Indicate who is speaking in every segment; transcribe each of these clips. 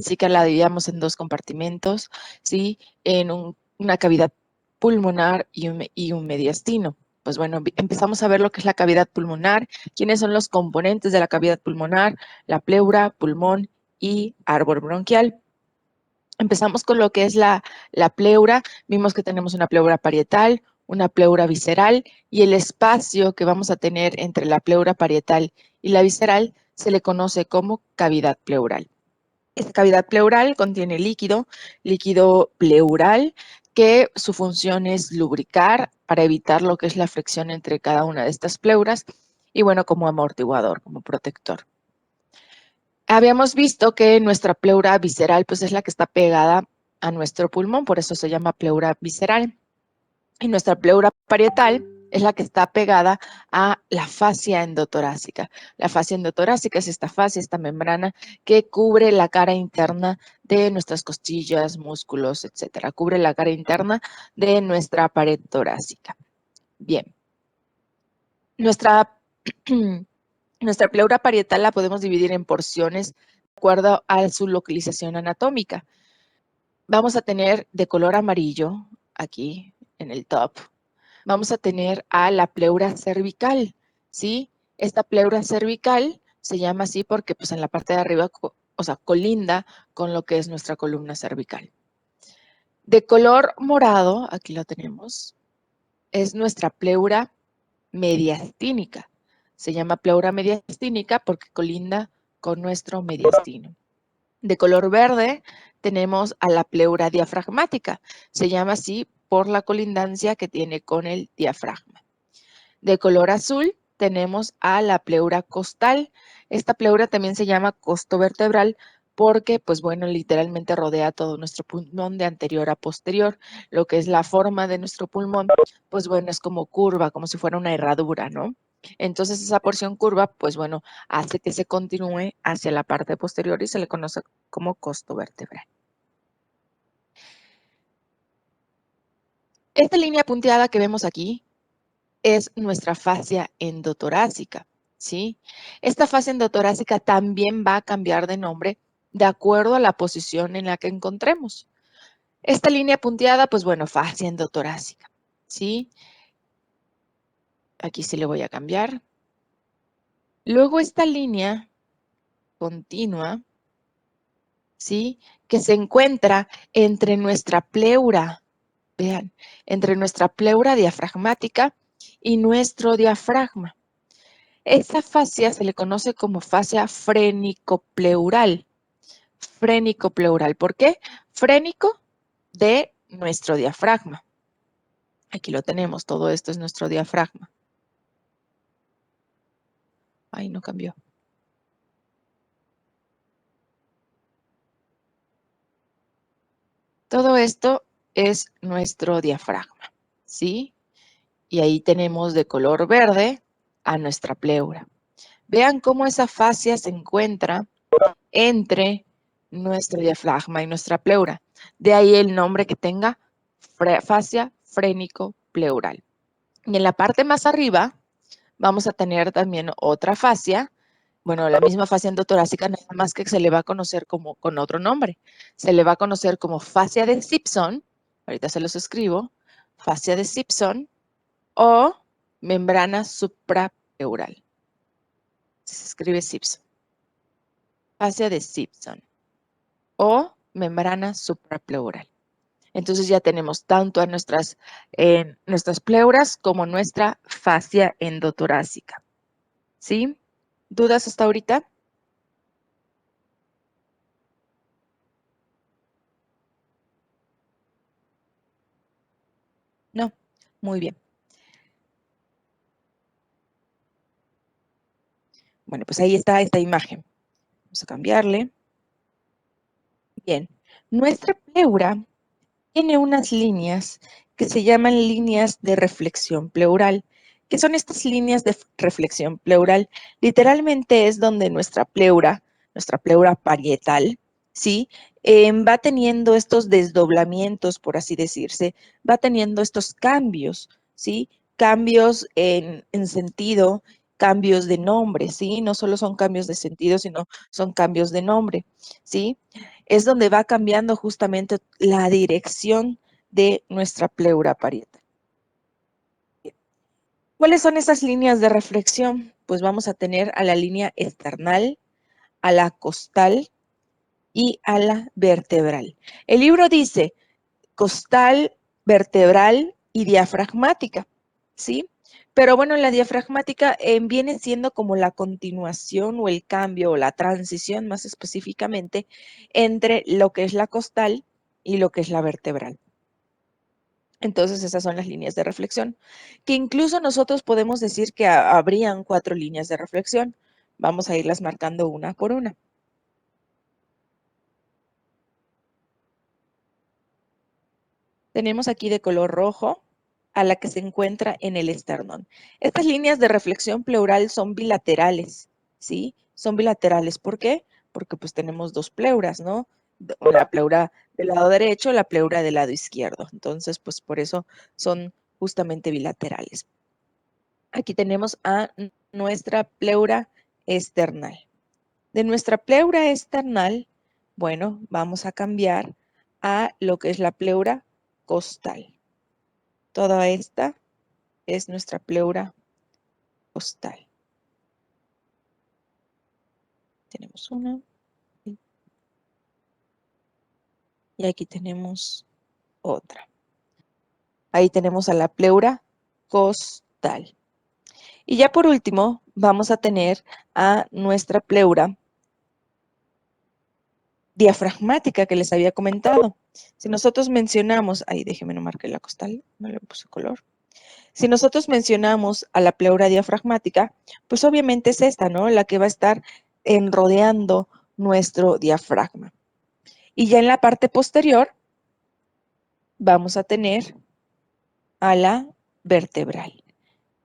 Speaker 1: Así que la dividíamos en dos compartimentos, ¿sí? En una cavidad pulmonar y un mediastino. Pues bueno, empezamos a ver lo que es la cavidad pulmonar, quiénes son los componentes de la cavidad pulmonar, la pleura, pulmón y árbol bronquial. Empezamos con lo que es la pleura. Vimos que tenemos una pleura parietal, una pleura visceral, y el espacio que vamos a tener entre la pleura parietal y la visceral se le conoce como cavidad pleural. Esta cavidad pleural contiene líquido pleural, que su función es lubricar para evitar lo que es la fricción entre cada una de estas pleuras y bueno, como amortiguador, como protector. Habíamos visto que nuestra pleura visceral pues es la que está pegada a nuestro pulmón, por eso se llama pleura visceral. Y nuestra pleura parietal es la que está pegada a la fascia endotorácica. La fascia endotorácica es esta fascia, esta membrana que cubre la cara interna de nuestras costillas, músculos, etcétera. Cubre la cara interna de nuestra pared torácica. Bien. Nuestra pleura parietal la podemos dividir en porciones de acuerdo a su localización anatómica. Vamos a tener de color amarillo, aquí en el top, vamos a tener a la pleura cervical, ¿sí? Esta pleura cervical se llama así porque pues en la parte de arriba, o sea, colinda con lo que es nuestra columna cervical. De color morado, aquí lo tenemos, es nuestra pleura mediastínica. Se llama pleura mediastínica porque colinda con nuestro mediastino. De color verde tenemos a la pleura diafragmática. Se llama así por la colindancia que tiene con el diafragma. De color azul tenemos a la pleura costal. Esta pleura también se llama costo vertebral porque, pues bueno, literalmente rodea todo nuestro pulmón de anterior a posterior. Lo que es la forma de nuestro pulmón, pues bueno, es como curva, como si fuera una herradura, ¿no? Entonces esa porción curva, pues bueno, hace que se continúe hacia la parte posterior y se le conoce como costo vertebral. Esta línea punteada que vemos aquí es nuestra fascia endotorácica, ¿sí? Esta fascia endotorácica también va a cambiar de nombre de acuerdo a la posición en la que encontremos. Esta línea punteada, pues bueno, fascia endotorácica, ¿sí? Aquí sí le voy a cambiar. Luego esta línea continua, ¿sí? Que se encuentra entre nuestra pleura, vean, entre nuestra pleura diafragmática y nuestro diafragma. Esta fascia se le conoce como fascia frenicopleural. Frenicopleural, ¿por qué? Frénico de nuestro diafragma. Aquí lo tenemos, todo esto es nuestro diafragma. Ay, no cambió. Todo esto es nuestro diafragma, ¿sí? Y ahí tenemos de color verde a nuestra pleura. Vean cómo esa fascia se encuentra entre nuestro diafragma y nuestra pleura. De ahí el nombre que tenga, fascia frénico-pleural. Y en la parte más arriba vamos a tener también otra fascia, bueno, la misma fascia endotorácica, nada más que se le va a conocer como con otro nombre. Se le va a conocer como fascia de Simpson, ahorita se los escribo, fascia de Simpson o membrana suprapleural. Se escribe Simpson. Fascia de Simpson o membrana suprapleural. Entonces ya tenemos tanto a nuestras pleuras como nuestra fascia endotorácica. ¿Sí? ¿Dudas hasta ahorita? No. Muy bien. Bueno, pues ahí está esta imagen. Vamos a cambiarle. Bien. Nuestra pleura tiene unas líneas que se llaman líneas de reflexión pleural. ¿Qué son estas líneas de reflexión pleural? Literalmente es donde nuestra pleura parietal, ¿sí? Va teniendo estos desdoblamientos, por así decirse, va teniendo estos cambios, ¿sí? Cambios en sentido, cambios de nombre, ¿sí? No solo son cambios de sentido, sino son cambios de nombre, ¿sí? es donde va cambiando justamente la dirección de nuestra pleura parietal. ¿Cuáles son esas líneas de reflexión? Pues vamos a tener a la línea esternal, a la costal y a la vertebral. El libro dice costal, vertebral y diafragmática, ¿sí? Pero bueno, la diafragmática viene siendo como la continuación o el cambio o la transición más específicamente entre lo que es la costal y lo que es la vertebral. Entonces esas son las líneas de reflexión, que incluso nosotros podemos decir que habrían 4 líneas de reflexión. Vamos a irlas marcando una por una. Tenemos aquí de color rojo a la que se encuentra en el esternón. Estas líneas de reflexión pleural son bilaterales, ¿sí? Son bilaterales. ¿Por qué? Porque pues tenemos dos pleuras, ¿no? La pleura del lado derecho, la pleura del lado izquierdo. Entonces, pues por eso son justamente bilaterales. Aquí tenemos a nuestra pleura esternal. De nuestra pleura esternal, bueno, vamos a cambiar a lo que es la pleura costal. Toda esta es nuestra pleura costal. Tenemos una y aquí tenemos otra. Ahí tenemos a la pleura costal. Y ya por último, vamos a tener a nuestra pleura diafragmática que les había comentado. Si nosotros mencionamos, ahí déjenme no marqué la costal, no le puse color. Si nosotros mencionamos a la pleura diafragmática, pues obviamente es esta, ¿no? La que va a estar rodeando nuestro diafragma. Y ya en la parte posterior vamos a tener a la vertebral.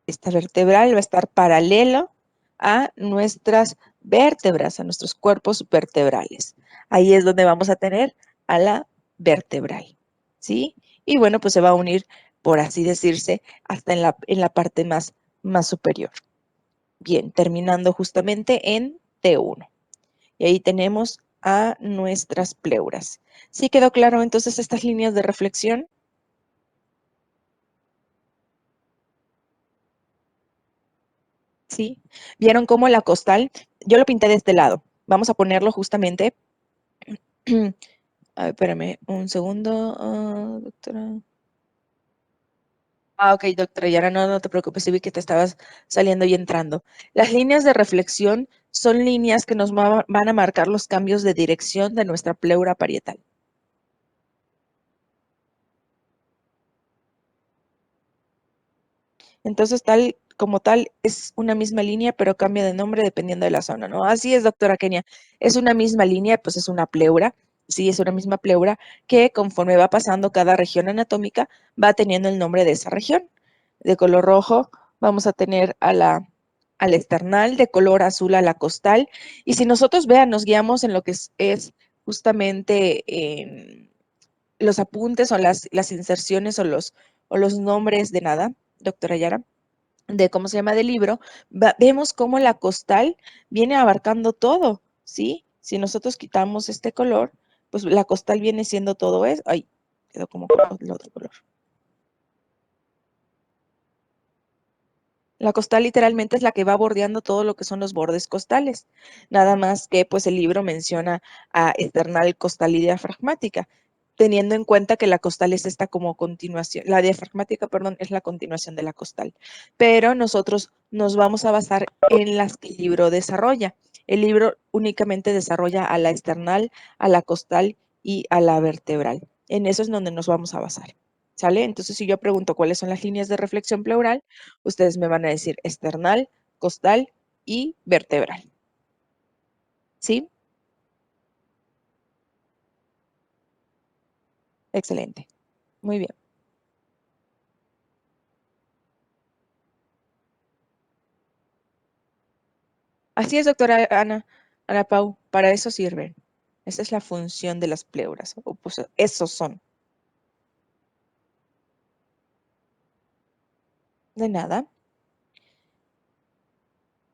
Speaker 1: Esta vertebral va a estar paralelo a nuestras vértebras, a nuestros cuerpos vertebrales. Ahí es donde vamos a tener a la vertebral, ¿sí? Y bueno, pues se va a unir, por así decirse, hasta en la parte más superior. Bien, terminando justamente en T1. Y ahí tenemos a nuestras pleuras. ¿Sí quedó claro entonces estas líneas de reflexión? ¿Sí? ¿Vieron cómo la costal? Yo lo pinté de este lado. Vamos a ponerlo justamente. A ver, espérame un segundo, doctora. Ok, doctora Yara, no te preocupes, sí vi que te estabas saliendo y entrando. Las líneas de reflexión son líneas que nos van a marcar los cambios de dirección de nuestra pleura parietal. Entonces, tal como tal, es una misma línea, pero cambia de nombre dependiendo de la zona, ¿no? Así es, doctora Kenia. Es una misma línea, pues es una pleura, sí, es una misma pleura que conforme va pasando cada región anatómica, va teniendo el nombre de esa región. De color rojo vamos a tener al esternal, de color azul a la costal. Y si nosotros vean, nos guiamos en lo que es justamente los apuntes o las inserciones o los nombres de nada, doctora Yara, de cómo se llama del libro, vemos cómo la costal viene abarcando todo, ¿sí? Si nosotros quitamos este color, pues la costal viene siendo todo eso. Ay, quedó como el otro color. La costal literalmente es la que va bordeando todo lo que son los bordes costales. Nada más que pues el libro menciona a esternal, costal y diafragmática, teniendo en cuenta que la costal es esta como continuación, la diafragmática, perdón, es la continuación de la costal. Pero nosotros nos vamos a basar en las que el libro desarrolla. El libro únicamente desarrolla a la esternal, a la costal y a la vertebral. En eso es donde nos vamos a basar. ¿Sale? Entonces, si yo pregunto cuáles son las líneas de reflexión pleural, ustedes me van a decir esternal, costal y vertebral. ¿Sí? Excelente. Muy bien. Así es, doctora Ana Pau, para eso sirven. Esa es la función de las pleuras, o pues esos son. De nada.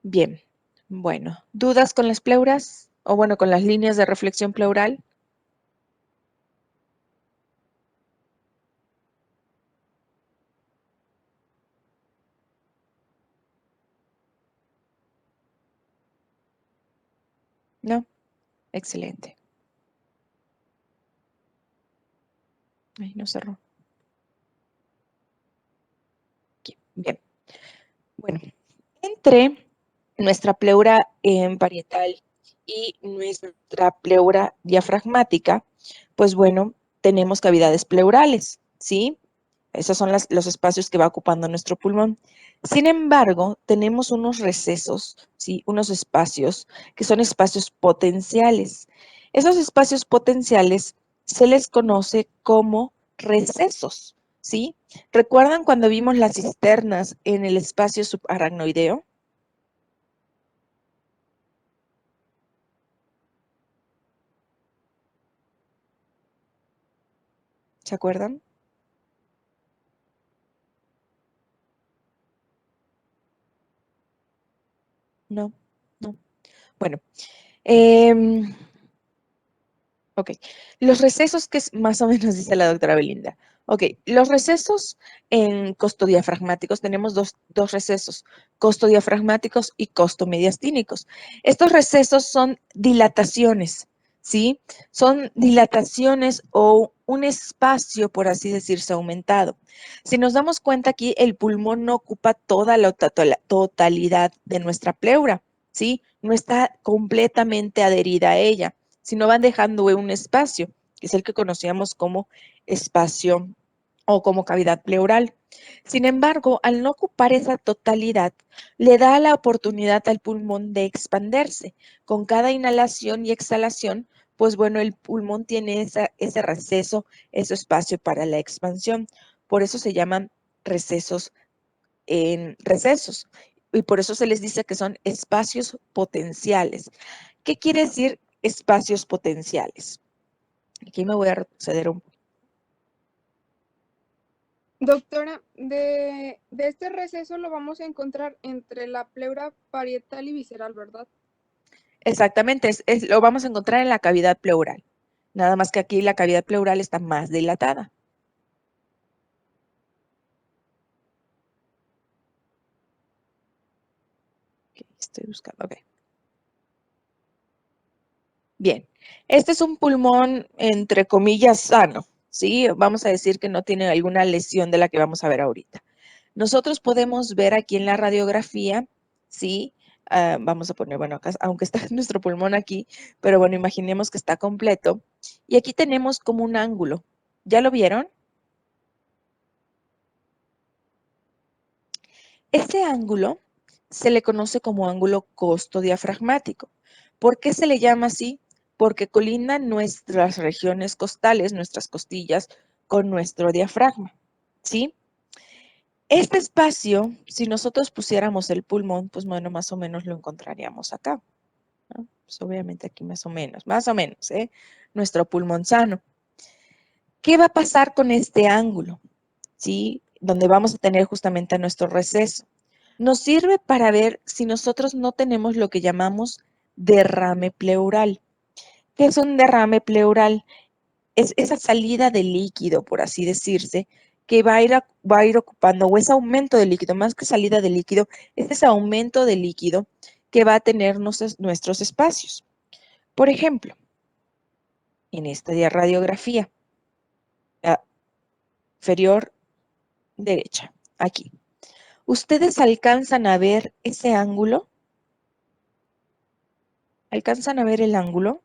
Speaker 1: Bien. Bueno, ¿dudas con las pleuras? O bueno, con las líneas de reflexión pleural. No, excelente. Ay, no cerró. Aquí, bien. Bueno, entre nuestra pleura parietal y nuestra pleura diafragmática, pues bueno, tenemos cavidades pleurales, ¿sí? Esos son los espacios que va ocupando nuestro pulmón. Sin embargo, tenemos unos recesos, ¿sí? Unos espacios que son espacios potenciales. Esos espacios potenciales se les conoce como recesos, ¿sí? ¿Recuerdan cuando vimos las cisternas en el espacio subaracnoideo? ¿Se acuerdan? No, no. Bueno, em, ok. Los recesos, que es más o menos dice la doctora Belinda. Ok, los recesos en costodiafragmáticos, tenemos dos recesos, costodiafragmáticos y costomediastínicos. Estos recesos son dilataciones, ¿sí? Son dilataciones o un espacio, por así decirse, aumentado. Si nos damos cuenta aquí, el pulmón no ocupa toda la totalidad de nuestra pleura, ¿sí? No está completamente adherida a ella, sino van dejando un espacio, que es el que conocíamos como espacio o como cavidad pleural. Sin embargo, al no ocupar esa totalidad, le da la oportunidad al pulmón de expandirse. Con cada inhalación y exhalación, pues bueno, el pulmón tiene ese receso, ese espacio para la expansión. Por eso se llaman recesos en recesos. Y por eso se les dice que son espacios potenciales. ¿Qué quiere decir espacios potenciales? Aquí me voy a retroceder un poco.
Speaker 2: Doctora, de este receso lo vamos a encontrar entre la pleura parietal y visceral, ¿verdad?
Speaker 1: Exactamente, lo vamos a encontrar en la cavidad pleural. Nada más que aquí la cavidad pleural está más dilatada. Ok, estoy buscando, ok. Bien, este es un pulmón entre comillas sano, ¿sí? Vamos a decir que no tiene alguna lesión de la que vamos a ver ahorita. Nosotros podemos ver aquí en la radiografía, ¿sí? Vamos a poner, bueno, acá, aunque está nuestro pulmón aquí, pero bueno, imaginemos que está completo. Y aquí tenemos como un ángulo. ¿Ya lo vieron? Este ángulo se le conoce como ángulo costodiafragmático. ¿Por qué se le llama así? Porque colindan nuestras regiones costales, nuestras costillas, con nuestro diafragma, ¿sí? Este espacio, si nosotros pusiéramos el pulmón, pues bueno, más o menos lo encontraríamos acá, ¿no? Pues obviamente aquí más o menos, ¿eh? Nuestro pulmón sano. ¿Qué va a pasar con este ángulo? ¿Sí? Donde vamos a tener justamente a nuestro receso. Nos sirve para ver si nosotros no tenemos lo que llamamos derrame pleural. ¿Qué es un derrame pleural? Es esa salida de líquido, por así decirse, que va a ir ocupando, o ese aumento de líquido, más que salida de líquido, es ese aumento de líquido que va a tener nuestros espacios. Por ejemplo, en esta radiografía, la inferior derecha, aquí. ¿Ustedes alcanzan a ver ese ángulo? ¿Alcanzan a ver el ángulo?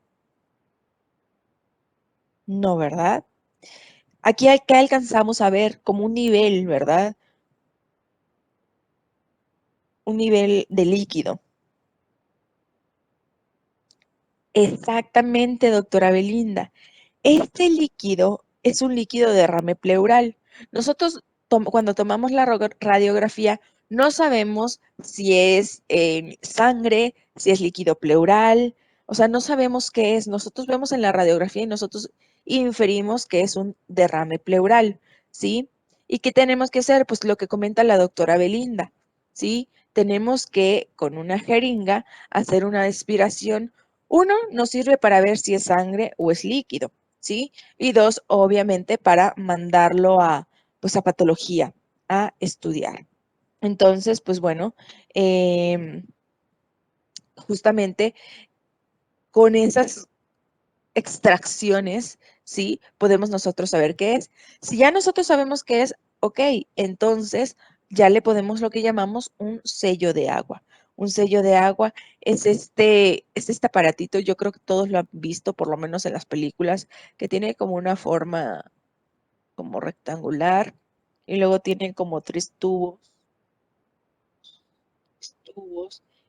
Speaker 1: No, ¿verdad? Aquí acá alcanzamos a ver como un nivel, ¿verdad? Un nivel de líquido. Exactamente, doctora Belinda. Este líquido es un líquido de derrame pleural. Nosotros cuando tomamos la radiografía no sabemos si es sangre, si es líquido pleural, o sea, no sabemos qué es. Nosotros vemos en la radiografía y nosotros inferimos que es un derrame pleural, ¿sí? ¿Y qué tenemos que hacer? Pues lo que comenta la doctora Belinda, ¿sí? Tenemos que, con una jeringa, hacer una aspiración. Uno, nos sirve para ver si es sangre o es líquido, ¿sí? Y dos, obviamente, para mandarlo pues, a patología, a estudiar. Entonces, pues bueno, justamente con esas extracciones, ¿sí? Podemos nosotros saber qué es. Si ya nosotros sabemos qué es, ok, entonces ya le ponemos lo que llamamos un sello de agua. Un sello de agua es este aparatito, yo creo que todos lo han visto, por lo menos en las películas, que tiene como una forma como rectangular y luego tiene como tubos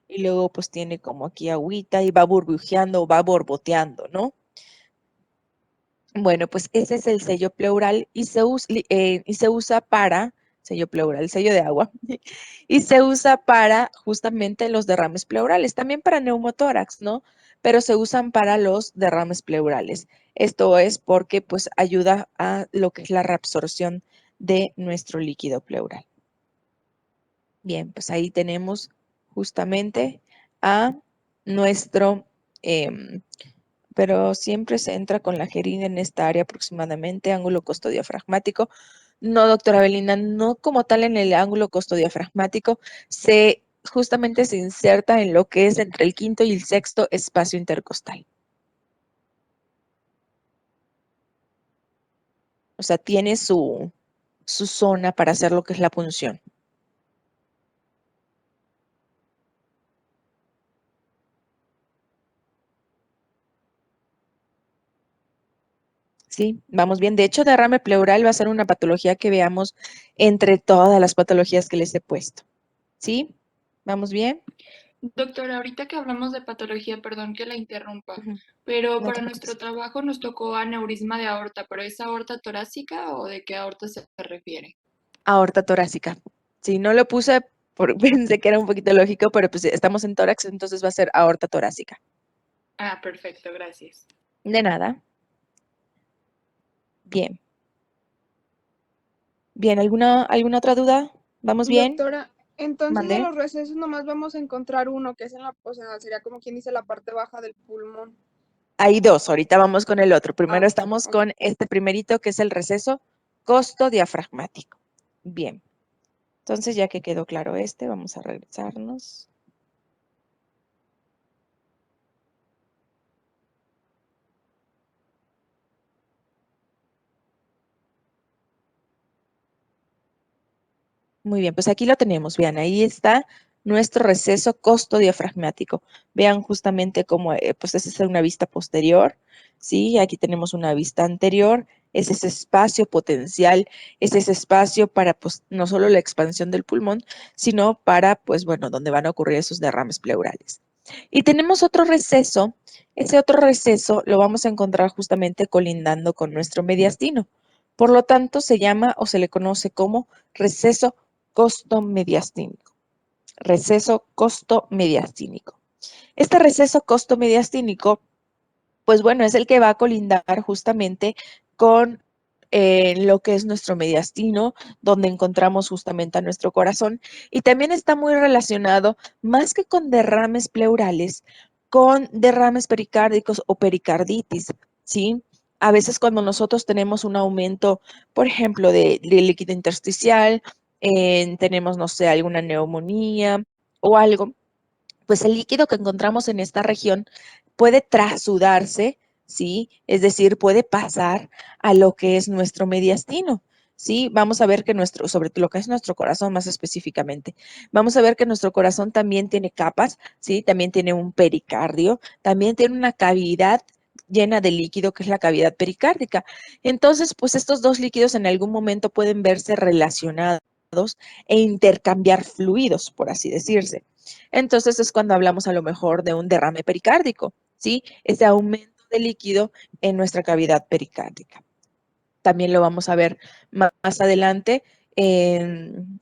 Speaker 1: y luego pues tiene como aquí agüita y va burbujeando o va borboteando, ¿no? Bueno, pues ese es el sello pleural y se usa para, sello pleural, sello de agua, y se usa para justamente los derrames pleurales, también para neumotórax, ¿no? Pero se usan para los derrames pleurales. Esto es porque pues ayuda a lo que es la reabsorción de nuestro líquido pleural. Bien, pues ahí tenemos justamente a nuestro em, pero siempre se entra con la jeringa en esta área aproximadamente, ángulo costodiafragmático. No, doctora Belina, no como tal en el ángulo costodiafragmático, justamente se inserta en lo que es entre el quinto y el sexto espacio intercostal. O sea, tiene su zona para hacer lo que es la punción. Sí, vamos bien. De hecho, derrame pleural va a ser una patología que veamos entre todas las patologías que les he puesto. ¿Sí? ¿Vamos bien?
Speaker 3: Doctora, ahorita que hablamos de patología, perdón que la interrumpa,
Speaker 1: Ujú.
Speaker 3: pero
Speaker 1: No te
Speaker 3: para
Speaker 1: preocupes.
Speaker 3: nuestro trabajo nos tocó aneurisma de aorta, pero ¿es aorta torácica o de qué aorta se refiere?
Speaker 1: Aorta torácica. Sí, no lo puse, pensé que era un poquito lógico, pero pues estamos en tórax, entonces va a ser aorta torácica.
Speaker 3: Ah, perfecto, gracias.
Speaker 1: De nada. Bien. Bien, ¿alguna otra duda? ¿Vamos bien?
Speaker 2: Doctora, entonces de
Speaker 1: Mande.
Speaker 2: los recesos nomás vamos a encontrar uno, que es en la, o sea, sería como quien dice la parte baja del pulmón.
Speaker 1: Hay dos, ahorita vamos con el otro. Primero
Speaker 2: Ah,
Speaker 1: estamos
Speaker 2: ok.
Speaker 1: con este primerito que es el receso costodiafragmático. Bien. Entonces, ya que quedó claro este, vamos a regresarnos. Muy bien, pues aquí lo tenemos. Vean, ahí está nuestro receso costodiafragmático. Vean justamente cómo, pues esa es una vista posterior, ¿sí? Aquí tenemos una vista anterior. Es ese espacio potencial, es ese espacio para, pues, no solo la expansión del pulmón, sino para, pues, bueno, donde van a ocurrir esos derrames pleurales. Y tenemos otro receso. Ese otro receso lo vamos a encontrar justamente colindando con nuestro mediastino. Por lo tanto, se llama o se le conoce como receso costo-mediastínico. Receso costo-mediastínico. Este receso costo-mediastínico, pues bueno, es el que va a colindar justamente con lo que es nuestro mediastino, donde encontramos justamente a nuestro corazón, y también está muy relacionado, más que con derrames pleurales, con derrames pericárdicos o pericarditis, ¿sí? A veces cuando nosotros tenemos un aumento, por ejemplo, de líquido intersticial, tenemos, no sé, alguna neumonía o algo, pues el líquido que encontramos en esta región puede trasudarse, ¿sí? Es decir, puede pasar a lo que es nuestro mediastino, ¿sí? Vamos a ver que sobre lo que es nuestro corazón más específicamente, vamos a ver que nuestro corazón también tiene capas, ¿sí? También tiene un pericardio, también tiene una cavidad llena de líquido que es la cavidad pericárdica. Entonces, pues estos dos líquidos en algún momento pueden verse relacionados e intercambiar fluidos, por así decirse. Entonces es cuando hablamos a lo mejor de un derrame pericárdico, ¿sí? Ese aumento de líquido en nuestra cavidad pericárdica. También lo vamos a ver más adelante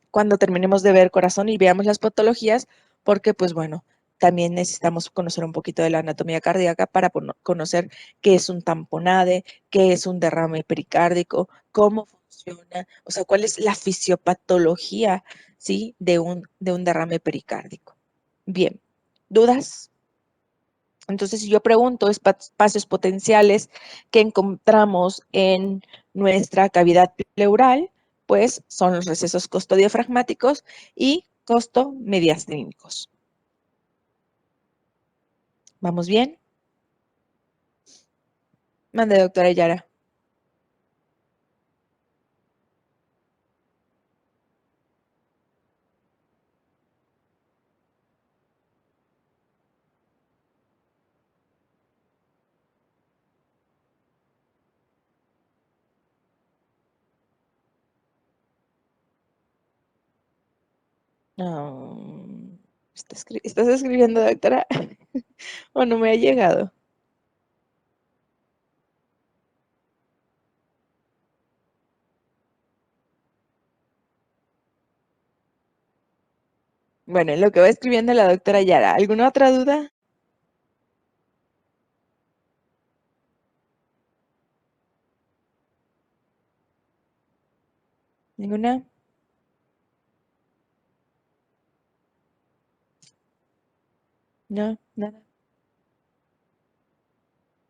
Speaker 1: cuando terminemos de ver corazón y veamos las patologías, porque pues bueno, también necesitamos conocer un poquito de la anatomía cardíaca para conocer qué es un tamponade, qué es un derrame pericárdico, cómo funciona, o sea, cuál es la fisiopatología, ¿sí? De un derrame pericárdico. Bien, ¿dudas? Entonces, si yo pregunto espacios potenciales que encontramos en nuestra cavidad pleural, pues son los recesos costodiafragmáticos y costomediastínicos. ¿Vamos bien? Mande, doctora Yara. No. ¿Estás escribiendo, doctora? ¿O no me ha llegado? Bueno, en lo que va escribiendo la doctora Yara, ¿alguna otra duda? ¿Ninguna? No, nada.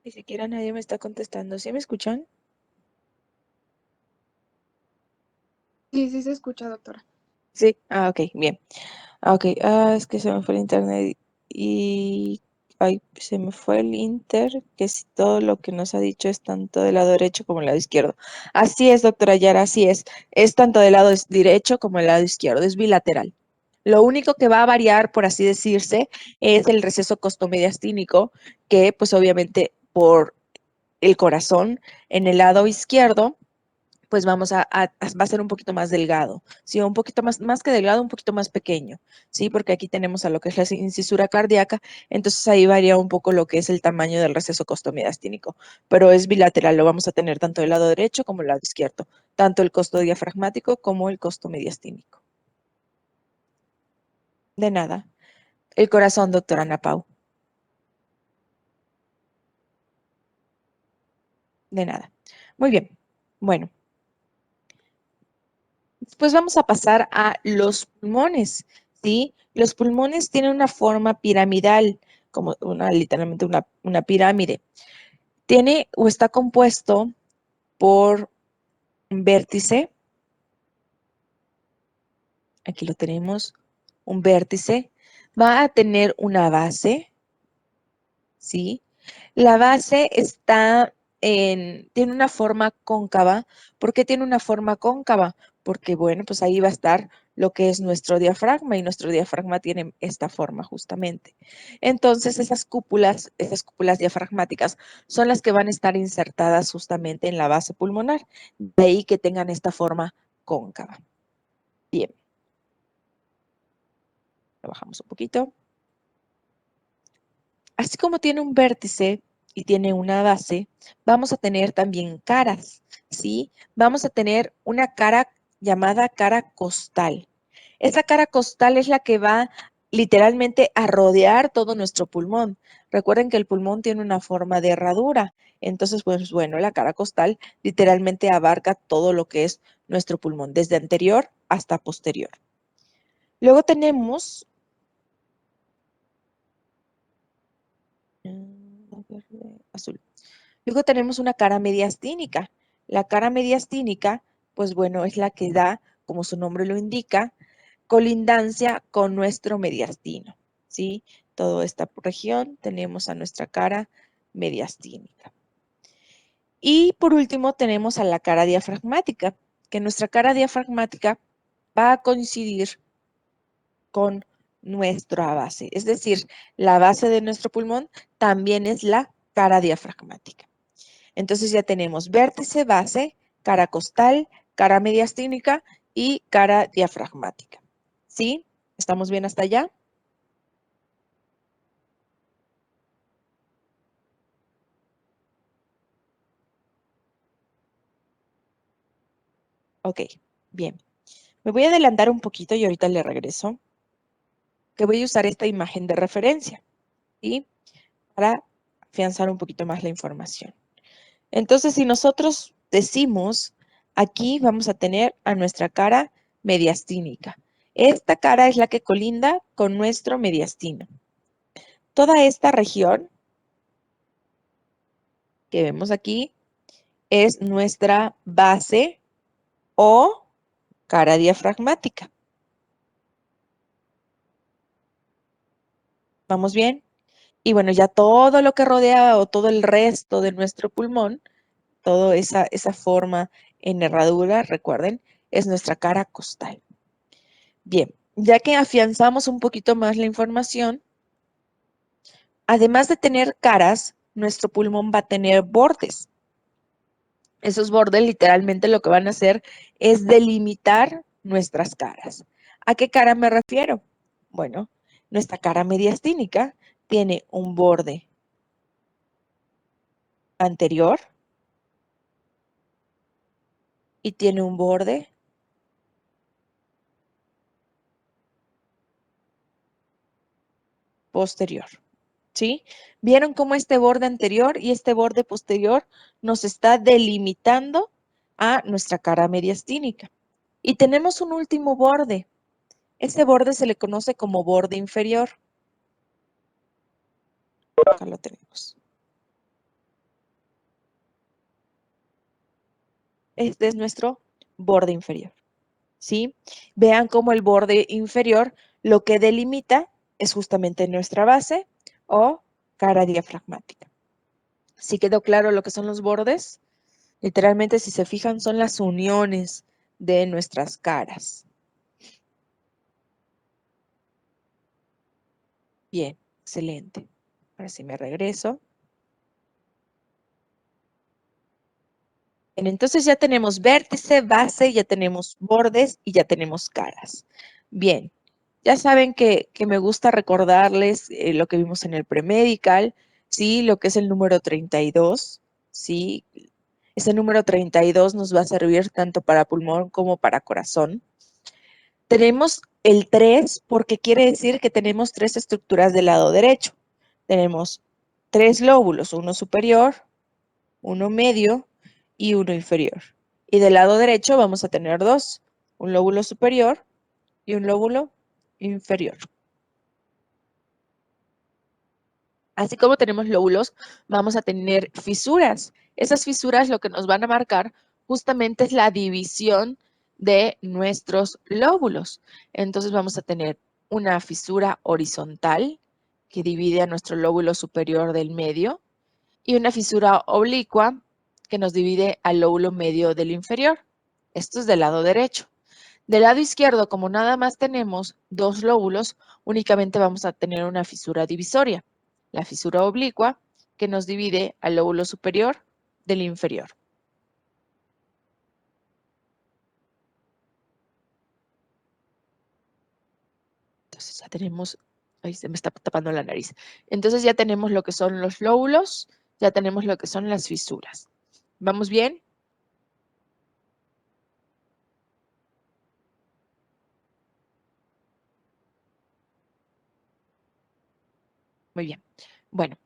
Speaker 1: Ni siquiera nadie me está contestando. ¿Sí me escuchan?
Speaker 2: Sí, sí se escucha, doctora.
Speaker 1: Sí. Ah, ok, bien. Ah, ok. Es que se me fue el internet y... Ay, se me fue el inter, que si todo lo que nos ha dicho es tanto del lado derecho como del lado izquierdo. Así es, doctora Yara, así es. Es tanto del lado derecho como del lado izquierdo, es bilateral. Lo único que va a variar, por así decirse, es el receso costomediastínico, que pues obviamente por el corazón en el lado izquierdo, pues va a ser un poquito más delgado, ¿sí? Un poquito más que delgado, un poquito más pequeño, ¿sí? Porque aquí tenemos a lo que es la incisura cardíaca, entonces ahí varía un poco lo que es el tamaño del receso costomediastínico, pero es bilateral, lo vamos a tener tanto del lado derecho como el lado izquierdo, tanto el costo diafragmático como el costo mediastínico. De nada. El corazón, doctora Ana Pau. De nada. Muy bien. Bueno, después vamos a pasar a los pulmones, ¿sí? Los pulmones tienen una forma piramidal, como literalmente una pirámide. Tiene o está compuesto por un vértice, aquí lo tenemos, un vértice, va a tener una base, ¿sí? La base tiene una forma cóncava. ¿Por qué tiene una forma cóncava? Porque, bueno, pues ahí va a estar lo que es nuestro diafragma y nuestro diafragma tiene esta forma justamente. Entonces, esas cúpulas diafragmáticas son las que van a estar insertadas justamente en la base pulmonar. De ahí que tengan esta forma cóncava. Bien. Lo bajamos un poquito. Así como tiene un vértice y tiene una base, vamos a tener también caras, ¿sí? Vamos a tener una cara llamada cara costal. Esa cara costal es la que va literalmente a rodear todo nuestro pulmón. Recuerden que el pulmón tiene una forma de herradura. Entonces, pues bueno, la cara costal literalmente abarca todo lo que es nuestro pulmón, desde anterior hasta posterior. Luego tenemos azul. Luego tenemos una cara mediastínica. La cara mediastínica, pues bueno, es la que da, como su nombre lo indica, colindancia con nuestro mediastino, ¿sí? Toda esta región tenemos a nuestra cara mediastínica. Y por último tenemos a la cara diafragmática, que nuestra cara diafragmática va a coincidir con nuestra base. Es decir, la base de nuestro pulmón también es la cara diafragmática. Entonces ya tenemos vértice, base, cara costal, cara mediastínica y cara diafragmática. ¿Sí? ¿Estamos bien hasta allá? Ok, bien. Me voy a adelantar un poquito y ahorita le regreso, que voy a usar esta imagen de referencia, ¿sí? Para afianzar un poquito más la información. Entonces, si nosotros decimos, aquí vamos a tener a nuestra cara mediastínica. Esta cara es la que colinda con nuestro mediastino. Toda esta región que vemos aquí es nuestra base o cara diafragmática. ¿Vamos bien? Y bueno, ya todo lo que rodea o todo el resto de nuestro pulmón, toda esa forma en herradura, recuerden, es nuestra cara costal. Bien, ya que afianzamos un poquito más la información, además de tener caras, nuestro pulmón va a tener bordes. Esos bordes literalmente lo que van a hacer es delimitar nuestras caras. ¿A qué cara me refiero? Bueno, nuestra cara mediastínica tiene un borde anterior y tiene un borde posterior. ¿Sí? ¿Vieron cómo este borde anterior y este borde posterior nos está delimitando a nuestra cara mediastínica? Y tenemos un último borde. Ese borde se le conoce como borde inferior. Acá lo tenemos. Este es nuestro borde inferior. ¿Sí? Vean cómo el borde inferior lo que delimita es justamente nuestra base o cara diafragmática. ¿Sí quedó claro lo que son los bordes? Literalmente, si se fijan, son las uniones de nuestras caras. Bien, excelente. Ahora sí me regreso. Bien, entonces ya tenemos vértice, base, ya tenemos bordes y ya tenemos caras. Bien, ya saben que me gusta recordarles lo que vimos en el premedical, ¿sí? Lo que es el número 32, ¿sí? Ese número 32 nos va a servir tanto para pulmón como para corazón. Tenemos el 3 porque quiere decir que tenemos tres estructuras del lado derecho. Tenemos tres lóbulos, uno superior, uno medio y uno inferior. Y del lado derecho vamos a tener dos, un lóbulo superior y un lóbulo inferior. Así como tenemos lóbulos, vamos a tener fisuras. Esas fisuras lo que nos van a marcar justamente es la división de nuestros lóbulos. Entonces vamos a tener una fisura horizontal que divide a nuestro lóbulo superior del medio y una fisura oblicua que nos divide al lóbulo medio del inferior. Esto es del lado derecho. Del lado izquierdo, como nada más tenemos dos lóbulos, únicamente vamos a tener una fisura divisoria, la fisura oblicua, que nos divide al lóbulo superior del inferior. Entonces ya tenemos, ahí se me está tapando la nariz. Entonces ya tenemos lo que son los lóbulos, ya tenemos lo que son las fisuras. ¿Vamos bien? Muy bien. Bueno,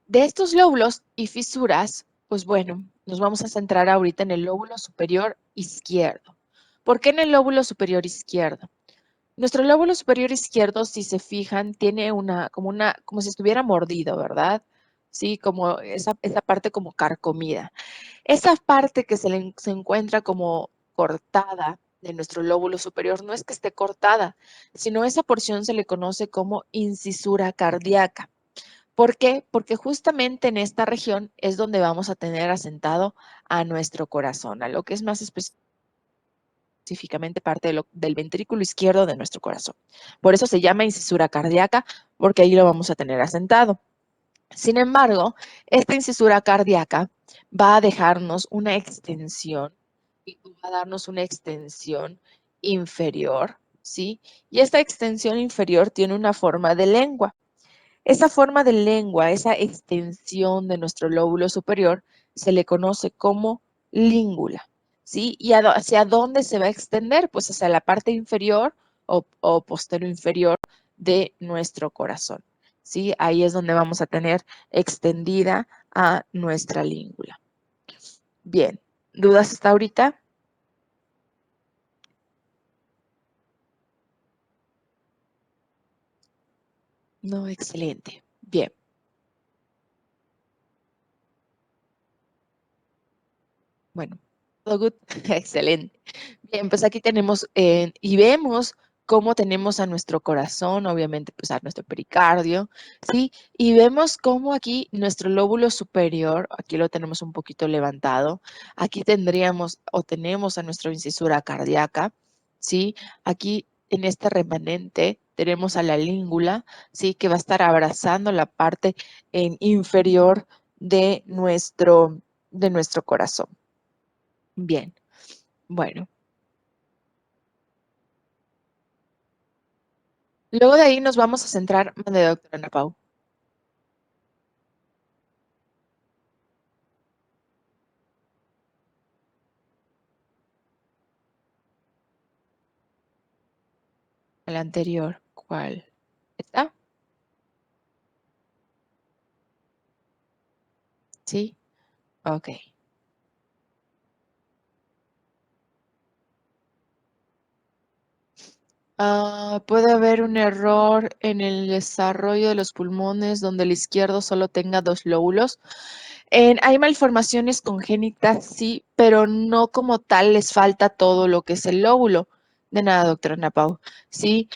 Speaker 1: de estos lóbulos y fisuras, pues bueno, nos vamos a centrar ahorita en el lóbulo superior izquierdo. ¿Por qué en el lóbulo superior izquierdo? Nuestro lóbulo superior izquierdo, si se fijan, tiene como si estuviera mordido, ¿verdad? Sí, como esa parte como carcomida. Esa parte que se encuentra como cortada de nuestro lóbulo superior, no es que esté cortada, sino esa porción se le conoce como incisura cardíaca. ¿Por qué? Porque justamente en esta región es donde vamos a tener asentado a nuestro corazón, a lo que es más específicamente parte del ventrículo izquierdo de nuestro corazón. Por eso se llama incisura cardíaca, porque ahí lo vamos a tener asentado. Sin embargo, esta incisura cardíaca va a dejarnos una extensión y va a darnos una extensión inferior, ¿sí? Y esta extensión inferior tiene una forma de lengua. Esa forma de lengua, esa extensión de nuestro lóbulo superior, se le conoce como língula, ¿sí? ¿Y hacia dónde se va a extender? Pues hacia la parte inferior o posterior inferior de nuestro corazón, ¿sí? Ahí es donde vamos a tener extendida a nuestra língula. Bien, ¿dudas hasta ahorita? No, excelente. Bien. Bueno, todo good. Excelente. Bien, pues aquí tenemos y vemos cómo tenemos a nuestro corazón, obviamente pues a nuestro pericardio, ¿sí? Y vemos cómo aquí nuestro lóbulo superior, aquí lo tenemos un poquito levantado, aquí tendríamos o tenemos a nuestra incisura cardíaca, ¿sí? Aquí en este remanente tenemos a la língula, ¿sí? Que va a estar abrazando la parte inferior de nuestro corazón. Bien, bueno. Luego de ahí nos vamos a centrar, mande, doctora Ana Pau. El anterior, ¿cuál? ¿Está? ¿Sí? Ok. Puede haber un error en el desarrollo de los pulmones donde el izquierdo solo tenga 2 lóbulos. Hay malformaciones congénitas, sí, pero no como tal les falta todo lo que es el lóbulo. De nada, doctora Napau. Sí,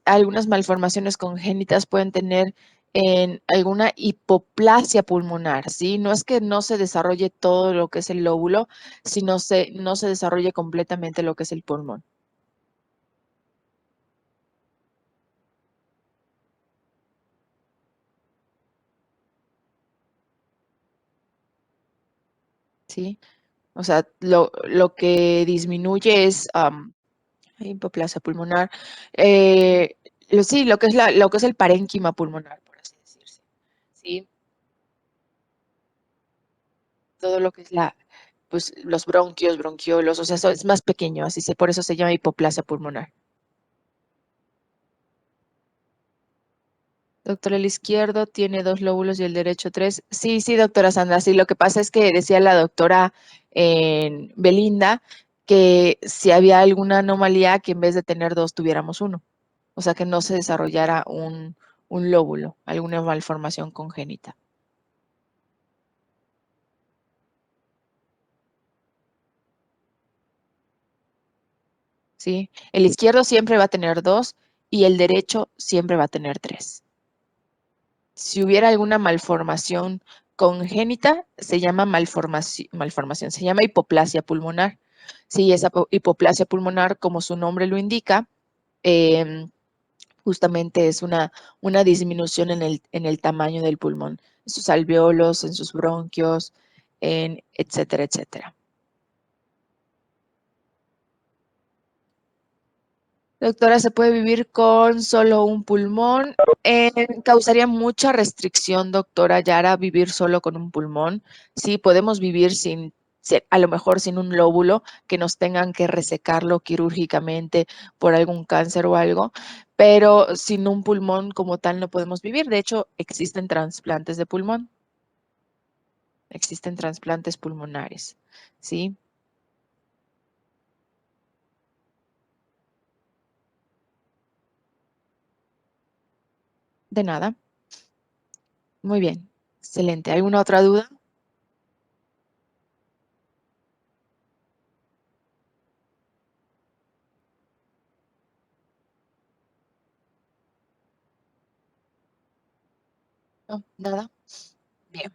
Speaker 1: algunas malformaciones congénitas pueden tener en alguna hipoplasia pulmonar, ¿sí? No es que no se desarrolle todo lo que es el lóbulo, sino no se desarrolle completamente lo que es el pulmón. ¿Sí? O sea, lo que disminuye es hipoplasia pulmonar. Sí, lo que es el parénquima pulmonar, por así decirse. ¿Sí? Todo lo que es pues, los bronquios, bronquiolos, o sea, eso es más pequeño, por eso se llama hipoplasia pulmonar. Doctora, el izquierdo tiene 2 lóbulos y el derecho 3. Sí, sí, doctora Sandra, sí, lo que pasa es que decía la doctora Belinda que si había alguna anomalía que en vez de tener 2 tuviéramos 1. O sea, que no se desarrollara un lóbulo, alguna malformación congénita. ¿Sí? El izquierdo siempre va a tener 2 y el derecho siempre va a tener 3. Si hubiera alguna malformación congénita, se llama malformación, se llama hipoplasia pulmonar. Sí, esa hipoplasia pulmonar, como su nombre lo indica, justamente es una disminución en el tamaño del pulmón, en sus alveolos, en sus bronquios, etcétera, etcétera. Doctora, ¿se puede vivir con solo un pulmón? Causaría mucha restricción, doctora Yara, vivir solo con un pulmón. Sí, podemos vivir a lo mejor sin un lóbulo, que nos tengan que resecarlo quirúrgicamente por algún cáncer o algo, pero sin un pulmón como tal no podemos vivir. De hecho, existen trasplantes de pulmón, existen trasplantes pulmonares, ¿sí? De nada. Muy bien, excelente. ¿Alguna otra duda? No, nada. Bien.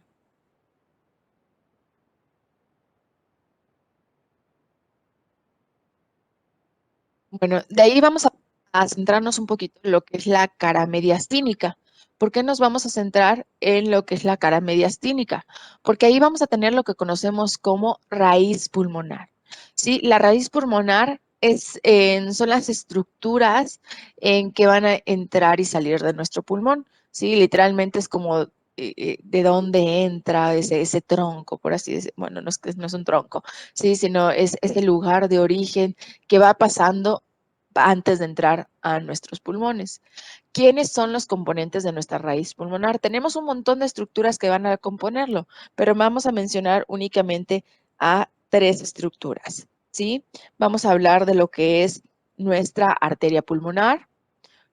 Speaker 1: Bueno, de ahí vamos a centrarnos un poquito en lo que es la cara mediastínica. ¿Por qué nos vamos a centrar en lo que es la cara mediastínica? Porque ahí vamos a tener lo que conocemos como raíz pulmonar. ¿Sí? La raíz pulmonar son las estructuras en que van a entrar y salir de nuestro pulmón. ¿Sí? Literalmente es como de dónde entra ese tronco, por así decirlo. Bueno, no es un tronco, ¿sí? Sino es el lugar de origen que va pasando antes de entrar a nuestros pulmones. ¿Quiénes son los componentes de nuestra raíz pulmonar? Tenemos un montón de estructuras que van a componerlo, pero vamos a mencionar únicamente a 3 estructuras, ¿sí? Vamos a hablar de lo que es nuestra arteria pulmonar,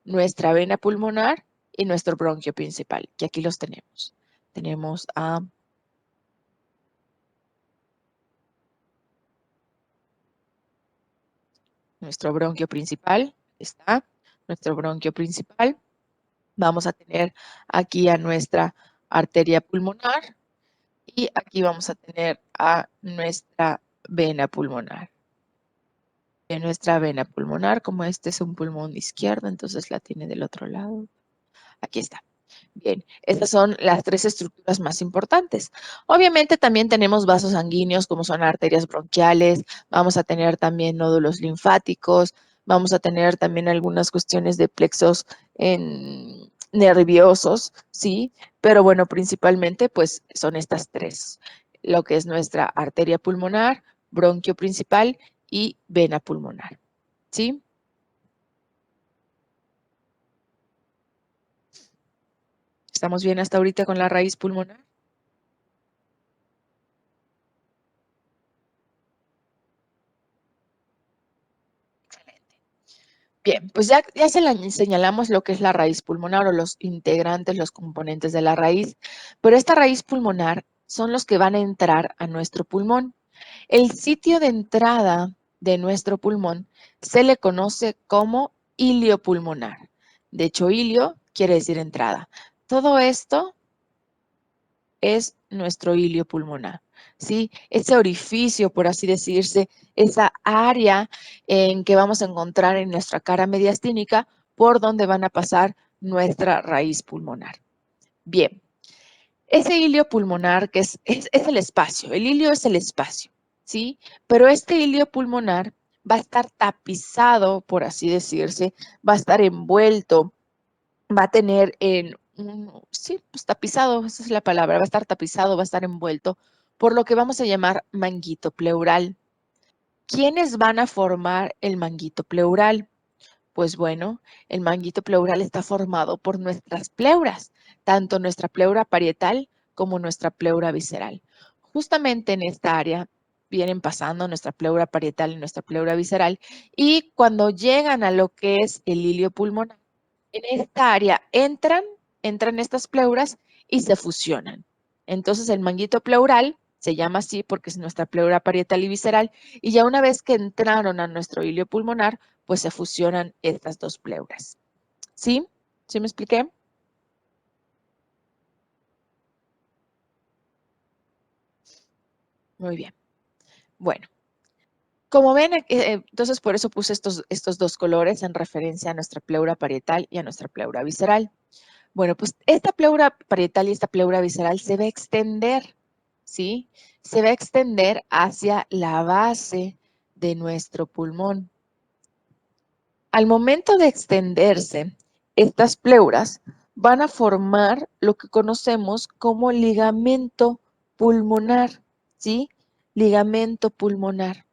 Speaker 1: nuestra vena pulmonar y nuestro bronquio principal, que aquí los tenemos. Tenemos a nuestro bronquio principal, Está nuestro bronquio principal. Vamos a tener aquí a nuestra arteria pulmonar y aquí vamos a tener a nuestra vena pulmonar. En nuestra vena pulmonar, como este es un pulmón izquierdo, entonces la tiene del otro lado. Aquí está. Bien, estas son las tres estructuras más importantes. Obviamente también tenemos vasos sanguíneos como son arterias bronquiales, vamos a tener también nódulos linfáticos, vamos a tener también algunas cuestiones de plexos nerviosos, ¿sí? Pero bueno, principalmente pues son estas tres, lo que es nuestra arteria pulmonar, bronquio principal y vena pulmonar, ¿sí? ¿Estamos bien hasta ahorita con la raíz pulmonar? Bien, pues ya señalamos lo que es la raíz pulmonar o los integrantes, los componentes de la raíz, pero esta raíz pulmonar son los que van a entrar a nuestro pulmón. El sitio de entrada de nuestro pulmón se le conoce como ilio pulmonar. De hecho, ilio quiere decir entrada. Todo esto es nuestro ilio pulmonar, ¿sí? Ese orificio, por así decirse, esa área en que vamos a encontrar en nuestra cara mediastínica por donde van a pasar nuestra raíz pulmonar. Bien, ese ilio pulmonar que es el espacio, el ilio es el espacio, ¿sí? Pero este ilio pulmonar va a estar tapizado, por así decirse, va a estar envuelto, va a tener sí, pues tapizado, esa es la palabra, va a estar tapizado, va a estar envuelto por lo que vamos a llamar manguito pleural. ¿Quiénes van a formar el manguito pleural? Pues bueno, el manguito pleural está formado por nuestras pleuras, tanto nuestra pleura parietal como nuestra pleura visceral. Justamente en esta área vienen pasando nuestra pleura parietal y nuestra pleura visceral y cuando llegan a lo que es el ilio pulmonar, en esta área entran estas pleuras y se fusionan. Entonces el manguito pleural se llama así porque es nuestra pleura parietal y visceral y ya una vez que entraron a nuestro ilio pulmonar, pues se fusionan estas dos pleuras. ¿Sí? ¿Sí me expliqué? Muy bien. Bueno, como ven, entonces por eso puse estos dos colores en referencia a nuestra pleura parietal y a nuestra pleura visceral. Bueno, pues esta pleura parietal y esta pleura visceral se va a extender, ¿sí? Se va a extender hacia la base de nuestro pulmón. Al momento de extenderse, estas pleuras van a formar lo que conocemos como ligamento pulmonar, ¿sí? Ligamento pulmonar.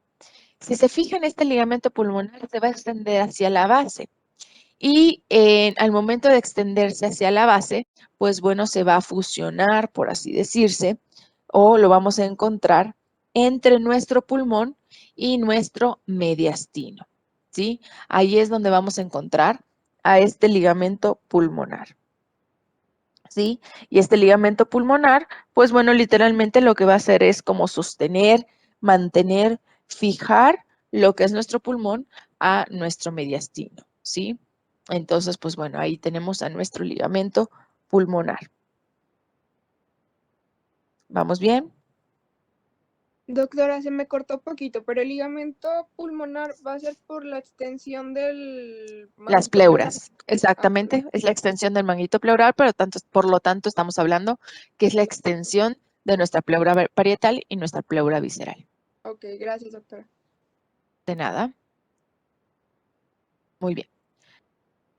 Speaker 1: Si se fijan, este ligamento pulmonar se va a extender hacia la base. Y al momento de extenderse hacia la base, pues bueno, se va a fusionar, por así decirse, o lo vamos a encontrar entre nuestro pulmón y nuestro mediastino, ¿sí? Ahí es donde vamos a encontrar a este ligamento pulmonar, ¿sí? Y este ligamento pulmonar, pues bueno, literalmente lo que va a hacer es como sostener, mantener, fijar lo que es nuestro pulmón a nuestro mediastino, ¿sí? Entonces, pues bueno, ahí tenemos a nuestro ligamento pulmonar. ¿Vamos bien?
Speaker 2: Doctora, se me cortó poquito, pero el ligamento pulmonar va a ser por la extensión del
Speaker 1: Las
Speaker 2: manguito pleural.
Speaker 1: pleuras, exactamente, es la extensión del manguito pleural, pero por lo tanto estamos hablando que es la extensión de nuestra pleura parietal y nuestra pleura visceral.
Speaker 2: Ok, gracias, doctora.
Speaker 1: De nada. Muy bien.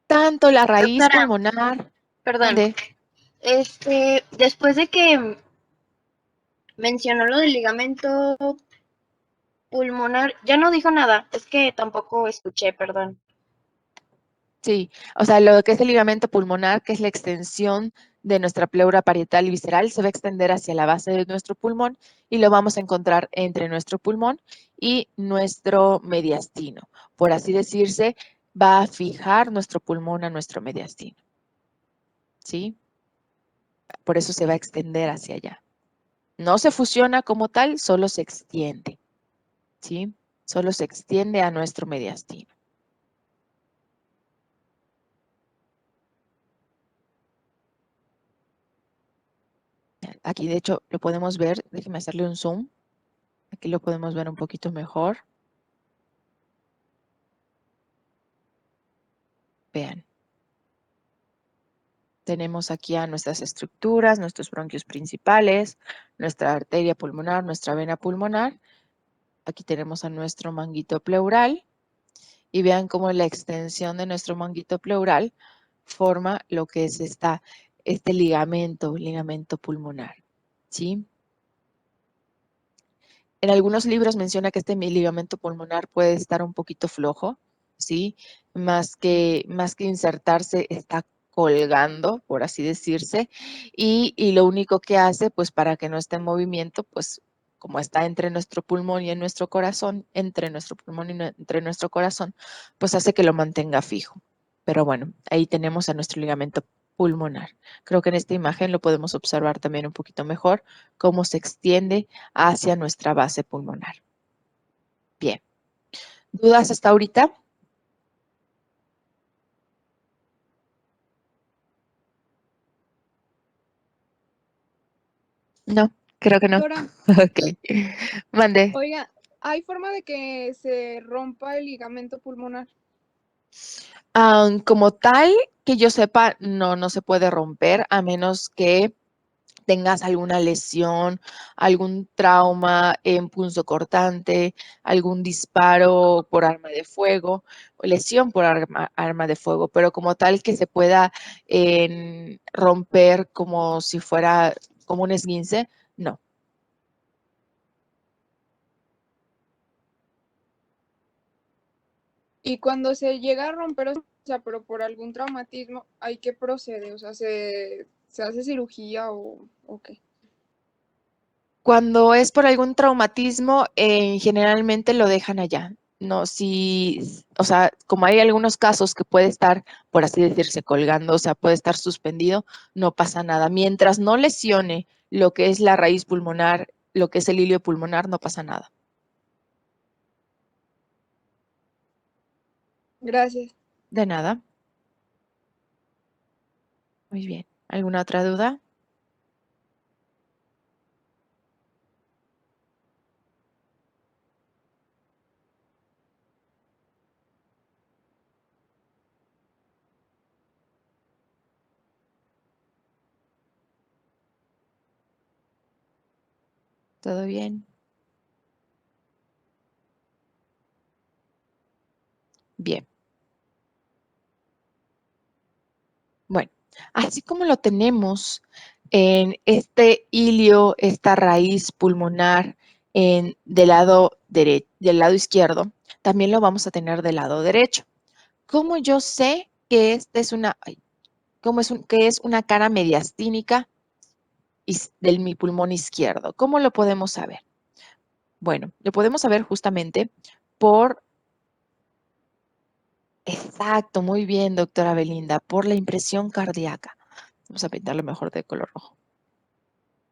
Speaker 1: Tanto la raíz
Speaker 4: Doctora,
Speaker 1: pulmonar,
Speaker 4: perdón.
Speaker 1: ¿dónde?
Speaker 4: Después de que mencionó lo del ligamento pulmonar, ya no dijo nada. Es que tampoco escuché, perdón.
Speaker 1: Sí, o sea, lo que es el ligamento pulmonar, que es la extensión de nuestra pleura parietal y visceral, se va a extender hacia la base de nuestro pulmón y lo vamos a encontrar entre nuestro pulmón y nuestro mediastino. Por así decirse, va a fijar nuestro pulmón a nuestro mediastino. ¿Sí? Por eso se va a extender hacia allá. No se fusiona como tal, solo se extiende. ¿Sí? Solo se extiende a nuestro mediastino. Aquí, de hecho, lo podemos ver. Déjenme hacerle un zoom. Aquí lo podemos ver un poquito mejor. Vean. Tenemos aquí a nuestras estructuras, nuestros bronquios principales, nuestra arteria pulmonar, nuestra vena pulmonar. Aquí tenemos a nuestro manguito pleural. Y vean cómo la extensión de nuestro manguito pleural forma lo que es este ligamento pulmonar, ¿sí? En algunos libros menciona que este ligamento pulmonar puede estar un poquito flojo, ¿sí? Más que insertarse, está colgando, por así decirse, y lo único que hace, pues para que no esté en movimiento, pues como está entre nuestro pulmón y en nuestro corazón, entre nuestro pulmón y entre nuestro corazón, pues hace que lo mantenga fijo. Pero bueno, ahí tenemos a nuestro ligamento pulmonar. Creo que en esta imagen lo podemos observar también un poquito mejor, cómo se extiende hacia nuestra base pulmonar. Bien. ¿Dudas hasta ahorita? No, creo que no.
Speaker 2: Doctora,
Speaker 1: Ok. Mande.
Speaker 2: oiga, ¿hay forma de que se rompa el ligamento pulmonar?
Speaker 1: Como tal, que yo sepa, no se puede romper a menos que tengas alguna lesión, algún trauma punzocortante, algún disparo por arma de fuego, o lesión por arma de fuego, pero como tal que se pueda romper como si fuera como un esguince, no.
Speaker 2: Y cuando se llega a romper, o sea, pero por algún traumatismo, ¿hay que proceder? O sea, ¿se hace cirugía o qué?
Speaker 1: Cuando es por algún traumatismo, generalmente lo dejan allá. No, si, o sea, como hay algunos casos que puede estar, por así decirse, colgando, o sea, puede estar suspendido, no pasa nada. Mientras no lesione lo que es la raíz pulmonar, lo que es el hilio pulmonar, no pasa nada.
Speaker 2: Gracias.
Speaker 1: De nada. Muy bien. ¿Alguna otra duda? ¿Todo bien? Bien. Bueno, así como lo tenemos en este hilio, esta raíz pulmonar del lado izquierdo, también lo vamos a tener del lado derecho. ¿Cómo yo sé que esta es que es una cara mediastínica de mi pulmón izquierdo? ¿Cómo lo podemos saber? Bueno, lo podemos saber justamente por... Exacto, muy bien, doctora Belinda, por la impresión cardíaca. Vamos a pintarlo mejor de color rojo.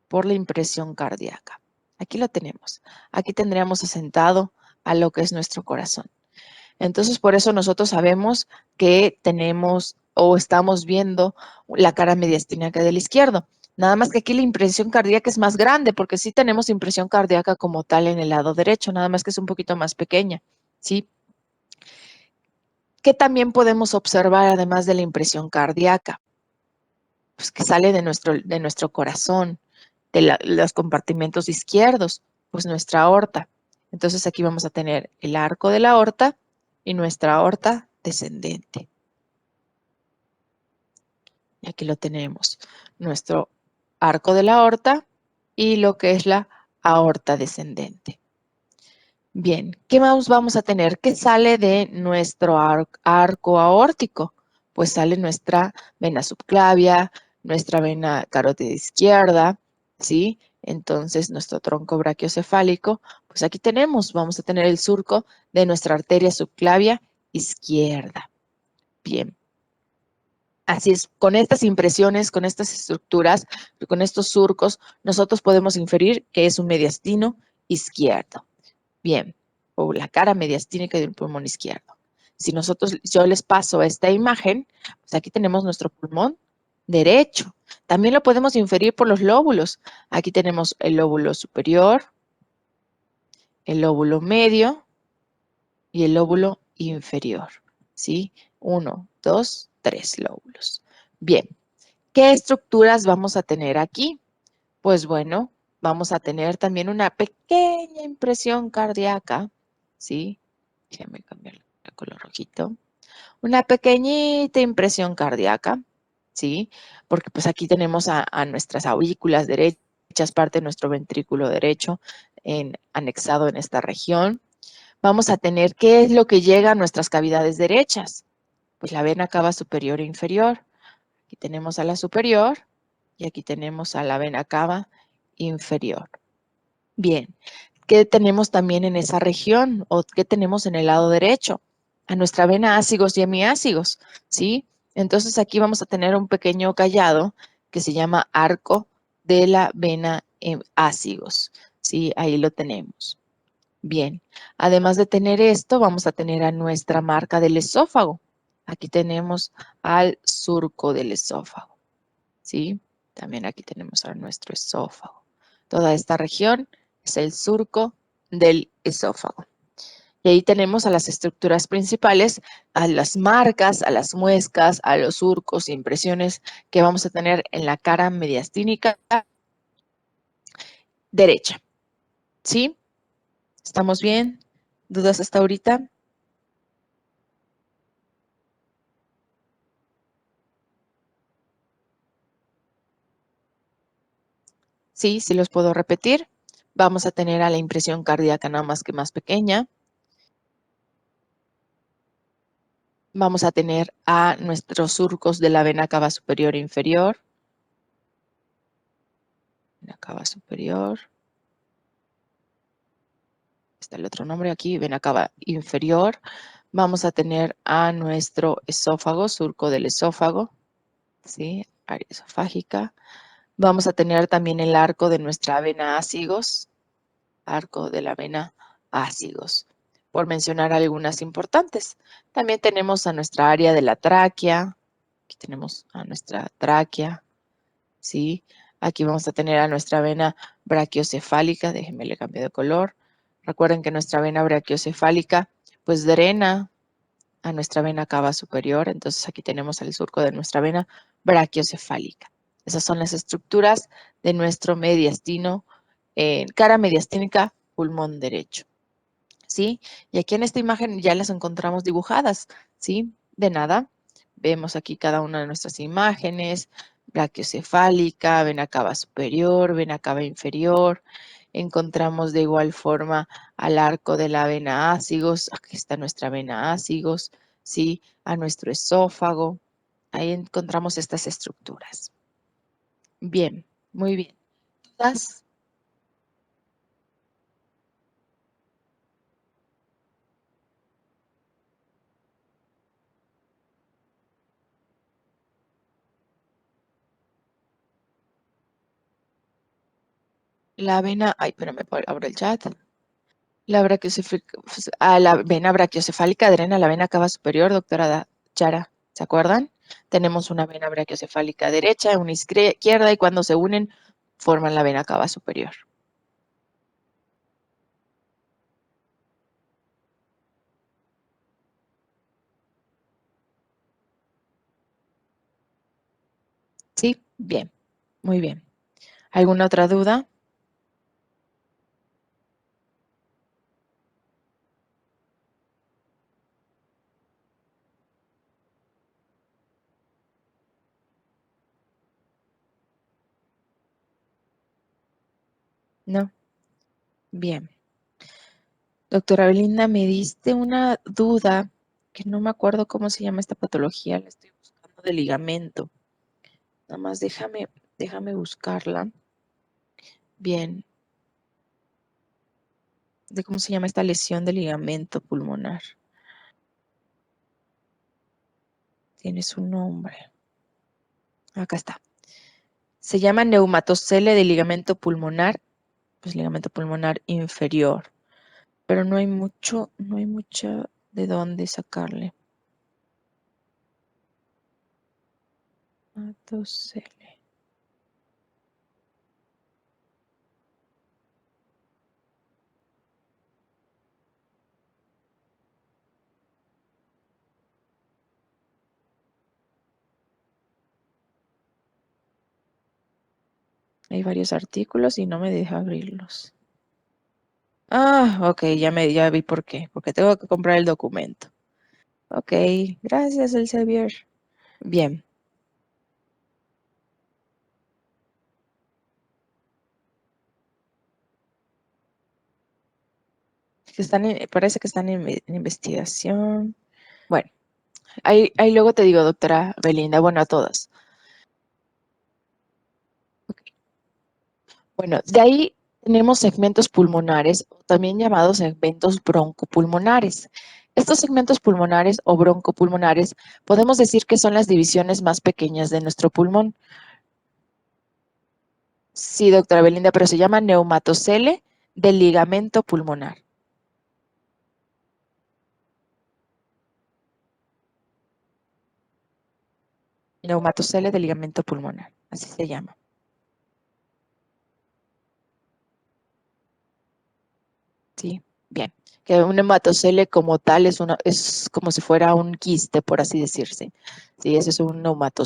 Speaker 1: Por la impresión cardíaca. Aquí lo tenemos. Aquí tendríamos asentado a lo que es nuestro corazón. Entonces, por eso nosotros sabemos que tenemos o estamos viendo la cara mediastínica del izquierdo. Nada más que aquí la impresión cardíaca es más grande, porque sí tenemos impresión cardíaca como tal en el lado derecho, nada más que es un poquito más pequeña, ¿sí? ¿Qué también podemos observar además de la impresión cardíaca? Pues que sale de nuestro corazón, de los compartimentos izquierdos, pues nuestra aorta. Entonces aquí vamos a tener el arco de la aorta y nuestra aorta descendente. Y aquí lo tenemos, nuestro arco de la aorta y lo que es la aorta descendente. Bien, ¿qué más vamos a tener? ¿Qué sale de nuestro arco aórtico? Pues sale nuestra vena subclavia, nuestra vena carótida izquierda, ¿sí? Entonces, nuestro tronco brachiocefálico, pues aquí vamos a tener el surco de nuestra arteria subclavia izquierda. Bien. Así es, con estas impresiones, con estas estructuras, con estos surcos, nosotros podemos inferir que es un mediastino izquierdo. Bien, o la cara mediastínica del pulmón izquierdo. Si yo les paso esta imagen, pues aquí tenemos nuestro pulmón derecho. También lo podemos inferir por los lóbulos. Aquí tenemos el lóbulo superior, el lóbulo medio y el lóbulo inferior, ¿sí? 1, 2, 3 lóbulos. Bien, ¿qué estructuras vamos a tener aquí? Pues bueno, vamos a tener también una pequeña impresión cardíaca, ¿sí? Déjame cambiar el color rojito. Una pequeñita impresión cardíaca, ¿sí? Porque pues aquí tenemos a nuestras aurículas derechas, parte de nuestro ventrículo derecho anexado en esta región. Vamos a tener, ¿qué es lo que llega a nuestras cavidades derechas? Pues la vena cava superior e inferior. Aquí tenemos a la superior y aquí tenemos a la vena cava inferior. Bien, ¿qué tenemos también en esa región? ¿O qué tenemos en el lado derecho? A nuestra vena ácigos y hemiácigos, ¿sí? Entonces aquí vamos a tener un pequeño callado que se llama arco de la vena ácigos, ¿sí? Ahí lo tenemos. Bien, además de tener esto, vamos a tener a nuestra marca del esófago. Aquí tenemos al surco del esófago, ¿sí? También aquí tenemos a nuestro esófago. Toda esta región es el surco del esófago. Y ahí tenemos a las estructuras principales, a las marcas, a las muescas, a los surcos, impresiones que vamos a tener en la cara mediastínica derecha, ¿sí? ¿Estamos bien? ¿Dudas hasta ahorita? Sí, sí los puedo repetir. Vamos a tener a la impresión cardíaca nada más que más pequeña. Vamos a tener a nuestros surcos de la vena cava superior e inferior. Vena cava superior. Está el otro nombre aquí, vena cava inferior. Vamos a tener a nuestro esófago, surco del esófago, ¿sí? Área esofágica. Vamos a tener también el arco de nuestra vena ácigos, arco de la vena ácigos, por mencionar algunas importantes. También tenemos a nuestra área de la tráquea. Aquí tenemos a nuestra tráquea, ¿sí? Aquí vamos a tener a nuestra vena brachiocefálica. Déjenme le cambio de color. Recuerden que nuestra vena brachiocefálica pues drena a nuestra vena cava superior. Entonces aquí tenemos el surco de nuestra vena brachiocefálica. Esas son las estructuras de nuestro mediastino, cara mediastínica, pulmón derecho, ¿sí? Y aquí en esta imagen ya las encontramos dibujadas, ¿sí? De nada. Vemos aquí cada una de nuestras imágenes, brachiocefálica, vena cava superior, vena cava inferior. Encontramos de igual forma al arco de la vena ácigos, aquí está nuestra vena ácigos, ¿sí? A nuestro esófago. Ahí encontramos estas estructuras. Bien, muy bien. ¿Dudas? La vena, ay, espérame, abro el chat. La vena brachiocefálica drena la vena cava superior, doctora Chara. ¿Se acuerdan? Tenemos una vena brachiocefálica derecha, una izquierda, y cuando se unen, forman la vena cava superior. ¿Sí? Bien. Muy bien. ¿Alguna otra duda? No. Bien. Doctora Belinda, me diste una duda que no me acuerdo cómo se llama esta patología. La estoy buscando de ligamento. Nada más déjame buscarla. Bien. De cómo se llama esta lesión de ligamento pulmonar. Tiene su nombre. Acá está. Se llama neumatocele de ligamento pulmonar, pues ligamento pulmonar inferior. Pero no hay mucho de dónde sacarle. Neumatocele. Hay varios artículos y no me deja abrirlos. Ah, ok, ya vi por qué. Porque tengo que comprar el documento. Ok, gracias, Elsevier. Bien. Parece que están en investigación. Bueno, ahí luego te digo, doctora Belinda, bueno, a todas. Bueno, de ahí tenemos segmentos pulmonares, también llamados segmentos broncopulmonares. Estos segmentos pulmonares o broncopulmonares podemos decir que son las divisiones más pequeñas de nuestro pulmón. Sí, doctora Belinda, pero se llama neumatocele del ligamento pulmonar. Neumatocele del ligamento pulmonar, así se llama. Sí, bien. Que un neumatocele como tal es como si fuera un quiste, por así decirse. Sí, ese es un neumatocele.